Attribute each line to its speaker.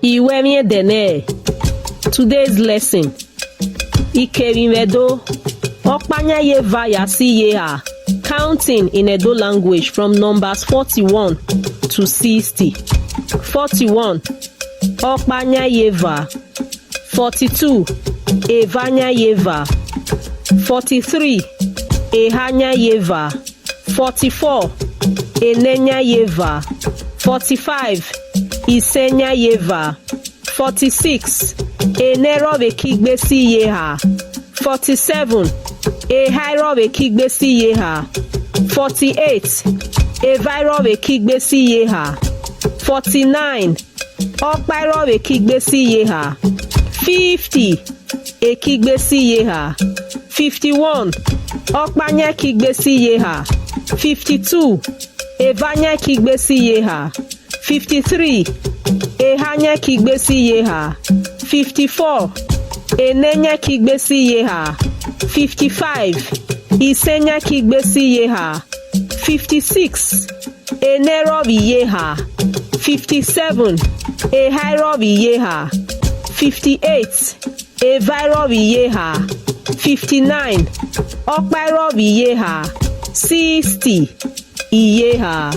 Speaker 1: Ikemwin dene. Today's lesson. Ikemwin Edo. Okpanya yeva yasi yeha. Counting in Edo language from numbers 41 to 60. 41. Okpanya yeva. 42. Evanya yeva. 43. Ehanya yeva. 44. Enenya yeva. 45. Isenya yeva. 46. Enero bekigbesi yeha. 47. Ehairo bekigbesi yeha. 48. Evairo bekigbesi yeha. 49. Okpairo bekigbesi yeha. 50. Ekigbesi yeha. 51. Okpanya kigbesi yeha. 52. Evanya kigbesi yeha. 53. Ehanya kigbesi yeha. 54. Enenya kigbesi yeha. 55. Isenya kigbesi yeha. 56. Enerobi yeha. 57. Ehairobi yeha. 58. Evairobi yeha. 59. Okpairobi yeha. 60. Iyeha.